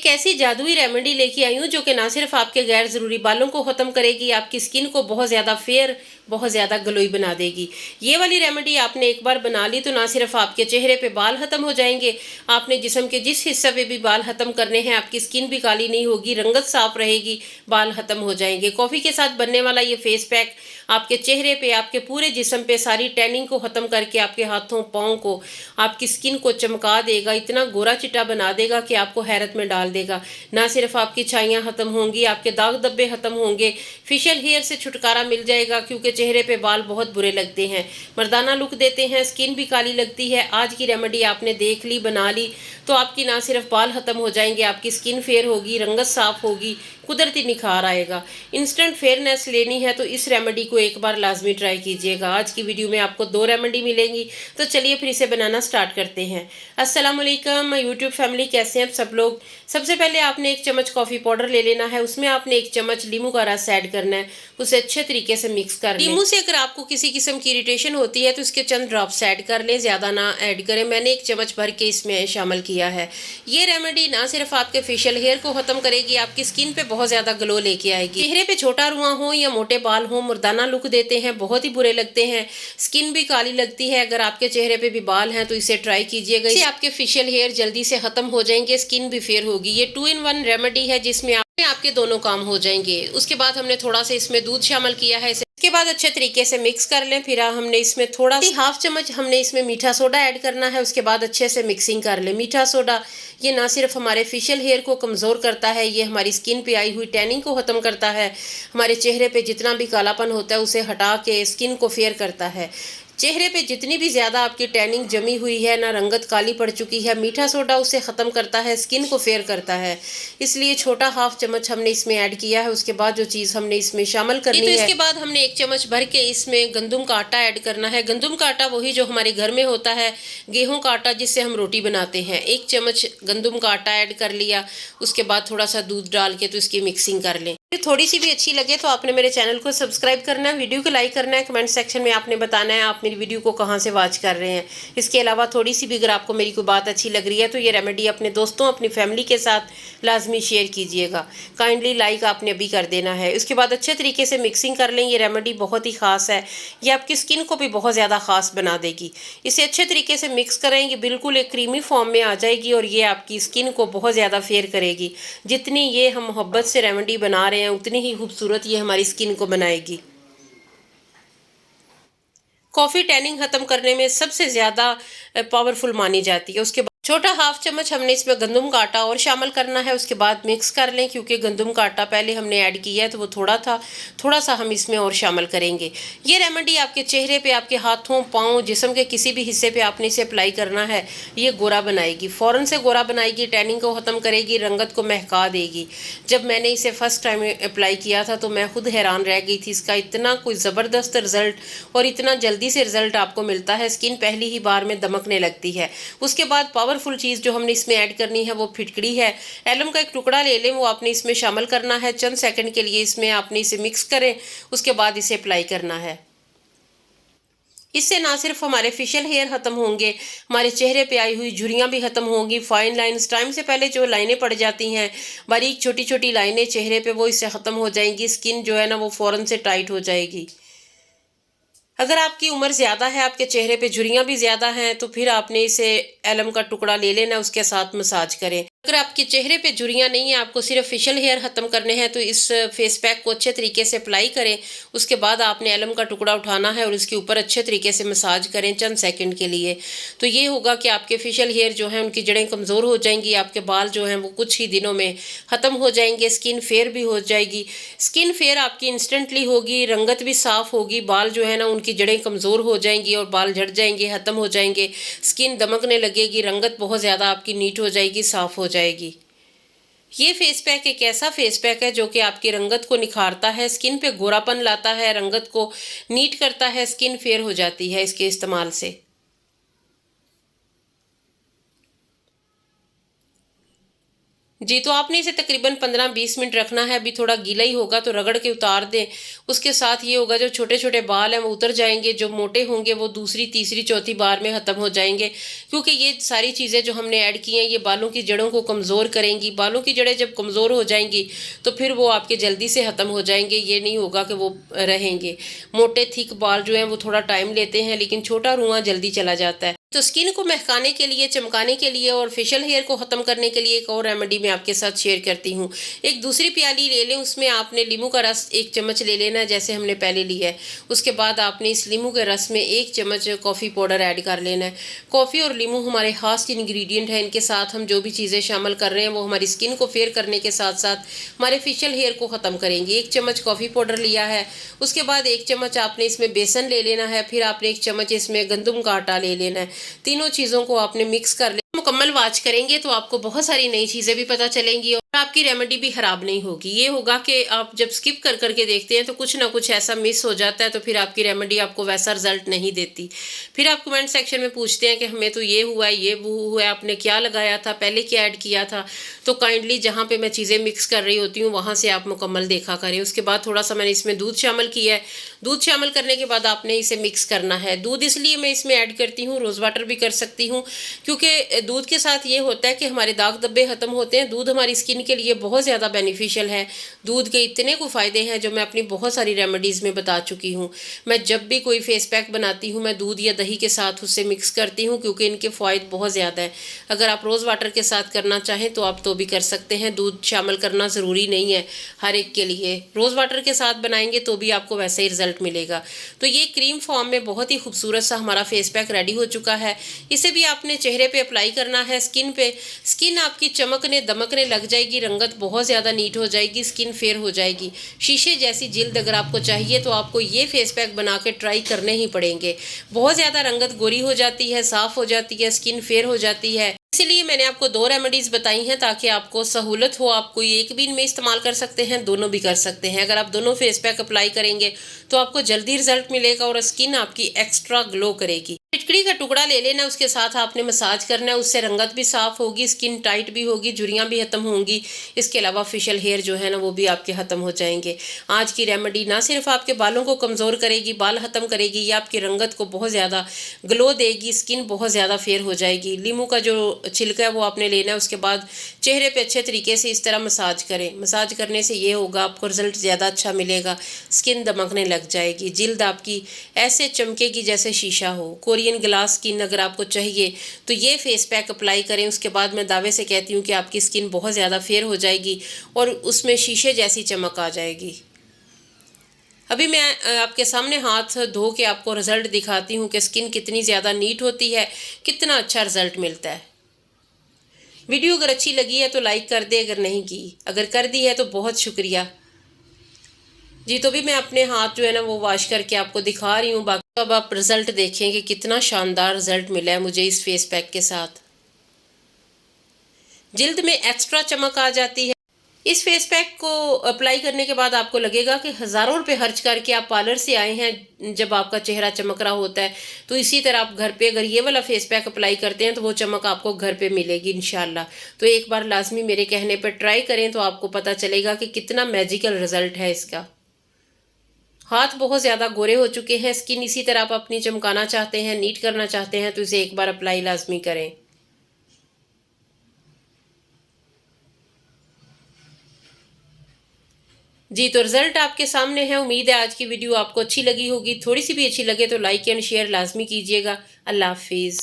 ऐसी जादुई रेमेडी लेके आई हूँ जो कि ना सिर्फ आपके गैर ज़रूरी बालों को ख़त्म करेगी, आपकी स्किन को बहुत ज़्यादा फेयर, बहुत ज़्यादा ग्लोई बना देगी। ये वाली रेमेडी आपने एक बार बना ली तो ना सिर्फ आपके चेहरे पे बाल ख़त्म हो जाएंगे, आपने जिस्म के जिस हिस्से पे भी बाल ख़त्म करने हैं आपकी स्किन भी काली नहीं होगी, रंगत साफ रहेगी, बाल ख़त्म हो जाएंगे। कॉफ़ी के साथ बनने वाला ये फेस पैक आपके चेहरे पे, आपके पूरे जिस्म पे सारी टैनिंग को ख़त्म करके आपके हाथों पाँव को, आपकी स्किन को चमका देगा, इतना गोरा चिट्टा बना देगा कि आपको हैरत में डाल देगा। ना सिर्फ आपकी छाइयाँ ख़त्म होंगी, आपके दाग धब्बे ख़त्म होंगे, फेशियल हेयर से छुटकारा मिल जाएगा क्योंकि चेहरे पे बाल बहुत बुरे लगते हैं, मर्दाना लुक देते हैं, स्किन भी काली लगती है। आज की रेमेडी आपने देख ली, बना ली तो आपकी ना सिर्फ बाल ख़त्म हो जाएंगे, आपकी स्किन फेयर होगी, रंगत साफ होगी, कुदरती निखार आएगा। इंस्टेंट फेयरनेस लेनी है तो इस रेमेडी को एक बार लाजमी ट्राई कीजिएगा। आज की वीडियो में आपको 2 रेमेडी मिलेंगी, तो चलिए फिर इसे बनाना स्टार्ट करते हैं। अस्सलाम वालेकुम यूट्यूब फैमिली, कैसे हैं सब लोग। सबसे पहले आपने 1 चम्मच कॉफ़ी पाउडर ले लेना है, उसमें आपने 1 चम्मच नींबू का रस ऐड करना है, उसे अच्छे तरीके से मिक्स कर लें। नींबू से अगर आपको किसी किस्म की इरिटेशन होती है तो इसके चंद ड्रॉप्स ऐड कर लें, ज़्यादा ना ऐड करें। मैंने 1 चम्मच भर के इसमें शामिल किया है। ये रेमेडी ना सिर्फ आपके फेशियल हेयर को ख़त्म करेगी, आपकी स्किन पे बहुत ज़्यादा ग्लो लेके आएगी। चेहरे पे छोटा रुआं हो या मोटे बाल हो, मुर्दाना लुक देते हैं, बहुत ही बुरे लगते हैं, स्किन भी काली लगती है, अगर आपके चेहरे पे भी बाल हैं तो इसे ट्राई कीजिएगा। इससे आपके फेशियल हेयर जल्दी से ख़त्म हो जाएंगे, स्किन भी फेयर होगी। ये 2 in 1 रेमेडी है जिसमें आपके दोनों काम हो जाएंगे। उसके बाद हमने थोड़ा सा इसमें दूध शामिल किया है, इसके बाद अच्छे तरीके से मिक्स कर लें। फिर हमने इसमें थोड़ा सी 1/2 चम्मच हमने इसमें मीठा सोडा ऐड करना है, उसके बाद अच्छे से मिक्सिंग कर लें। मीठा सोडा ये ना सिर्फ हमारे फेशियल हेयर को कमज़ोर करता है, ये हमारी स्किन पे आई हुई टैनिंग को ख़त्म करता है, हमारे चेहरे पे जितना भी कालापन होता है उसे हटा के स्किन को फेयर करता है। चेहरे पे जितनी भी ज़्यादा आपकी टैनिंग जमी हुई है, ना रंगत काली पड़ चुकी है, मीठा सोडा उसे ख़त्म करता है, स्किन को फेयर करता है। इसलिए छोटा 1/2 चम्मच हमने इसमें ऐड किया है। उसके बाद जो चीज़ हमने इसमें शामिल करनी है, इसके बाद हमने 1 चम्मच भर के इसमें गंदम का आटा ऐड करना है। गंदम का आटा वही जो हमारे घर में होता है, गेहूँ का आटा जिससे हम रोटी बनाते हैं। 1 चम्मच गंदम का आटा ऐड कर लिया, उसके बाद थोड़ा सा दूध डाल के तो इसकी मिक्सिंग कर लें। थोड़ी सी भी अच्छी लगे तो आपने मेरे चैनल को सब्सक्राइब करना है, वीडियो को लाइक करना है, कमेंट सेक्शन में आपने बताना है आप मेरी वीडियो को कहाँ से वॉच कर रहे हैं। इसके अलावा थोड़ी सी भी अगर आपको मेरी कोई बात अच्छी लग रही है तो ये रेमेडी अपने दोस्तों, अपनी फैमिली के साथ लाजमी शेयर कीजिएगा। काइंडली लाइक आपने अभी कर देना है। उसके बाद अच्छे तरीके से मिक्सिंग कर लें। ये रेमेडी बहुत ही ख़ास है, ये आपकी स्किन को भी बहुत ज़्यादा ख़ास बना देगी। इसे अच्छे तरीके से मिक्स करेंगे, बिल्कुल एक क्रीमी फॉर्म में आ जाएगी और ये आपकी स्किन को बहुत ज़्यादा फेयर करेगी। जितनी ये हम मोहब्बत से रेमेडी बना रहे हैं उतनी ही खूबसूरत ये हमारी स्किन को बनाएगी। कॉफ़ी टैनिंग ख़त्म करने में सबसे ज़्यादा पावरफुल मानी जाती है। उसके बाद छोटा 1/2 चम्मच हमने इसमें गंदम का आटा और शामिल करना है। उसके बाद मिक्स कर लें, क्योंकि गंदम का आटा पहले हमने ऐड किया है तो वो थोड़ा था, थोड़ा सा हम इसमें और शामिल करेंगे। ये रेमेडी आपके चेहरे पे, आपके हाथों, पाँव, जिस्म के किसी भी हिस्से पे आपने इसे अप्लाई करना है। ये गोरा बनाएगी, फ़ौरन से गोरा बनाएगी, टैनिंग को ख़त्म करेगी, रंगत को महका देगी। जब मैंने इसे फर्स्ट टाइम अप्लाई किया था तो मैं खुद हैरान रह गई थी, इसका इतना कोई ज़बरदस्त रिजल्ट और इतना जल्दी से रिजल्ट आपको मिलता है, स्किन पहली ही बार में दमकने लगती है। उसके बाद पावरफुल चीज़ जो हमने इसमें ऐड करनी है वो फिटकड़ी है। एलम का एक टुकड़ा ले लें, वो आपने इसमें शामिल करना है। चंद सेकंड के लिए इसमें आपने इसे मिक्स करें, उसके बाद इसे अप्लाई करना है। इससे ना सिर्फ हमारे फेशियल हेयर ख़त्म होंगे, हमारे चेहरे पे आई हुई झुर्रियाँ भी ख़त्म होंगी, फाइन लाइंस, टाइम से पहले जो लाइनें पड़ जाती हैं, बारीक छोटी छोटी लाइनें चेहरे पे, वो इससे ख़त्म हो जाएंगी। स्किन जो है ना वो फ़ौरन से टाइट हो जाएगी। अगर आपकी उम्र ज़्यादा है, आपके चेहरे पे झुर्रियाँ भी ज़्यादा हैं, तो फिर आपने इसे एलम का टुकड़ा ले लेना, उसके साथ मसाज करें। अगर आपके चेहरे पे झुर्रियाँ नहीं है, आपको सिर्फ फेशियल हेयर ख़त्म करने हैं, तो इस फेस पैक को अच्छे तरीके से अप्लाई करें। उसके बाद आपने एलम का टुकड़ा उठाना है और उसके ऊपर अच्छे तरीके से मसाज करें चंद सेकंड के लिए। तो ये होगा कि आपके फेशियल हेयर जो हैं उनकी जड़ें कमज़ोर हो जाएंगी, आपके बाल जो हैं वो कुछ ही दिनों में ख़त्म हो जाएंगे, स्किन फेयर भी हो जाएगी। स्किन फेयर आपकी इंस्टेंटली होगी, रंगत भी साफ़ होगी, बाल जो है ना उनकी जड़ें कमज़ोर हो जाएंगी और बाल झड़ जाएंगे, ख़त्म हो जाएंगे, स्किन दमकने लगेगी, रंगत बहुत ज़्यादा आपकी नीट हो जाएगी, साफ़ हो जाएगी। ये फेस पैक एक ऐसा फेस पैक है जो कि आपकी रंगत को निखारता है, स्किन पे गोरापन लाता है, रंगत को नीट करता है, स्किन फेयर हो जाती है इसके इस्तेमाल से। जी, तो आपने इसे तकरीबन 15-20 मिनट रखना है। अभी थोड़ा गीला ही होगा तो रगड़ के उतार दें। उसके साथ ये होगा, जो छोटे-छोटे बाल हैं वो उतर जाएँगे, जो मोटे होंगे वो दूसरी, तीसरी, चौथी बार में ख़त्म हो जाएँगे। क्योंकि ये सारी चीज़ें जो हमने ऐड की हैं ये बालों की जड़ों को कमज़ोर करेंगी। बालों की जड़ें जब कमज़ोर हो जाएँगी तो फिर वो आपके जल्दी से ख़त्म हो जाएँगे, ये नहीं होगा कि वो रहेंगे। मोटे थिक बाल जो हैं वो थोड़ा टाइम लेते हैं, लेकिन छोटा रुआँ जल्दी चला जाता है। तो स्किन को महकाने के लिए, चमकाने के लिए और फेशियल हेयर को ख़त्म करने के लिए एक और रेमेडी मैं आपके साथ शेयर करती हूँ। एक दूसरी प्याली ले लें, उसमें आपने नींबू का रस 1 चम्मच ले लेना है जैसे हमने पहले लिया है। उसके बाद आपने इस नींबू के रस में 1 चम्मच कॉफ़ी पाउडर ऐड कर लेना है। कॉफ़ी और नींबू हमारे ख़ास इंग्रेडिएंट हैं, इनके साथ हम जो भी चीज़ें शामिल कर रहे हैं वो हमारी स्किन को फेयर करने के साथ साथ हमारे फेशियल हेयर को ख़त्म करेंगे। 1 चम्मच कॉफ़ी पाउडर लिया है, उसके बाद 1 चम्मच आपने इसमें बेसन ले लेना है, फिर आपने 1 चम्मच इसमें गंदम का आटा ले लेना है। तीनों चीज़ों को आपने मिक्स कर लिया। मुकम्मल वॉच करेंगे तो आपको बहुत सारी नई चीज़ें भी पता चलेंगी और आपकी रेमेडी भी ख़राब नहीं होगी। ये होगा कि आप जब स्किप कर करके देखते हैं तो कुछ ना कुछ ऐसा मिस हो जाता है, तो फिर आपकी रेमेडी आपको वैसा रिजल्ट नहीं देती। फिर आप कमेंट सेक्शन में पूछते हैं कि हमें तो ये हुआ है, ये वो हुआ है, आपने क्या लगाया था, पहले क्या ऐड किया था। तो काइंडली जहाँ पे मैं चीज़ें मिक्स कर रही होती हूँ वहाँ से आप मुकम्मल देखा करें। उसके बाद थोड़ा सा मैंने इसमें दूध शामिल किया है। दूध शामिल करने के बाद आपने इसे मिक्स करना है। दूध इसलिए मैं इसमें ऐड करती हूँ, रोज़ वाटर भी कर सकती हूँ, क्योंकि दूध के साथ ये होता है कि हमारे दाग धब्बे ख़त्म होते हैं। दूध हमारी स्किन के लिए बहुत ज़्यादा बेनिफिशियल है। दूध के इतने को फ़ायदे हैं जो मैं अपनी बहुत सारी रेमेडीज़ में बता चुकी हूँ। मैं जब भी कोई फेस पैक बनाती हूँ मैं दूध या दही के साथ उससे मिक्स करती हूँ, क्योंकि इनके फ़ायदे बहुत ज़्यादा है। अगर आप रोज़ वाटर के साथ करना चाहें तो आप तो भी कर सकते हैं, दूध शामिल करना ज़रूरी नहीं है हर एक के लिए। रोज़ वाटर के साथ बनाएंगे तो भी आपको वैसे ही रिज़ल्ट मिलेगा। तो ये क्रीम फॉर्म में बहुत ही खूबसूरत सा हमारा फेस पैक रेडी हो चुका है। इसे भी आपने चेहरे पे अप्लाई करना है, स्किन पे। स्किन आपकी चमकने दमकने लग जाएगी, रंगत बहुत ज़्यादा नीट हो जाएगी, स्किन फेयर हो जाएगी। शीशे जैसी जिल्द अगर आपको चाहिए तो आपको ये फेस पैक बना के ट्राई करने ही पड़ेंगे। बहुत ज़्यादा रंगत गोरी हो जाती है, साफ़ हो जाती है, स्किन फेयर हो जाती है। इसीलिए मैंने आपको 2 रेमेडीज़ बताई हैं ताकि आपको सहूलत हो। आप कोई एक भी इनमें इस्तेमाल कर सकते हैं, दोनों भी कर सकते हैं। अगर आप दोनों फेस पैक अप्लाई करेंगे तो आपको जल्दी रिजल्ट मिलेगा और स्किन आपकी एक्स्ट्रा ग्लो करेगी। टिटकड़ी का टुकड़ा ले लेना, उसके साथ आपने मसाज करना है, उससे रंगत भी साफ़ होगी, स्किन टाइट भी होगी, झुर्रियाँ भी ख़त्म होंगी। इसके अलावा फेशियल हेयर जो है ना वो भी आपके ख़त्म हो जाएंगे। आज की रेमेडी ना सिर्फ आपके बालों को कमज़ोर करेगी, बाल ख़त्म करेगी, ये आपकी रंगत को बहुत ज़्यादा ग्लो देगी, स्किन बहुत ज़्यादा फेयर हो जाएगी। नींबू का जो छिलका है वो आपने लेना है, उसके बाद चेहरे पे अच्छे तरीके से इस तरह मसाज करें। मसाज करने से ये होगा आपको रिजल्ट ज़्यादा अच्छा मिलेगा, स्किन दमकने लग जाएगी, जिल्द आपकी ऐसे चमकेगी जैसे शीशा हो। कोरियन ग्लास स्किन अगर आपको चाहिए तो ये फेस पैक अप्लाई करें। उसके बाद मैं दावे से कहती हूँ कि आपकी स्किन बहुत ज़्यादा फेयर हो जाएगी और उसमें शीशे जैसी चमक आ जाएगी। अभी मैं आपके सामने हाथ धो के आपको रिज़ल्ट दिखाती हूँ कि स्किन कितनी ज़्यादा नीट होती है, कितना अच्छा रिज़ल्ट मिलता है। वीडियो अगर अच्छी लगी है तो लाइक कर दे, अगर नहीं की, अगर कर दी है तो बहुत शुक्रिया जी। तो भी मैं अपने हाथ जो है ना वो वॉश करके आपको दिखा रही हूँ। बाकी अब आप रिज़ल्ट देखें कि कितना शानदार रिज़ल्ट मिला है मुझे इस फेस पैक के साथ। जिल्द में एक्स्ट्रा चमक आ जाती है। इस फेस पैक को अप्लाई करने के बाद आपको लगेगा कि हज़ारों रुपए खर्च करके आप पार्लर से आए हैं। जब आपका चेहरा चमक रहा होता है तो इसी तरह आप घर पे अगर ये वाला फेस पैक अप्लाई करते हैं तो वो चमक आपको घर पे मिलेगी इंशाल्लाह। तो एक बार लाजमी मेरे कहने पर ट्राई करें तो आपको पता चलेगा कि कितना मैजिकल रिजल्ट है इसका। हाथ बहुत ज़्यादा गोरे हो चुके हैं, स्किन इसी तरह आप अपनी चमकाना चाहते हैं, नीट करना चाहते हैं तो इसे एक बार अप्लाई लाजमी करें। जी, तो रिज़ल्ट आपके सामने है। उम्मीद है आज की वीडियो आपको अच्छी लगी होगी। थोड़ी सी भी अच्छी लगे तो लाइक एंड शेयर लाजमी कीजिएगा। अल्लाह हाफिज़।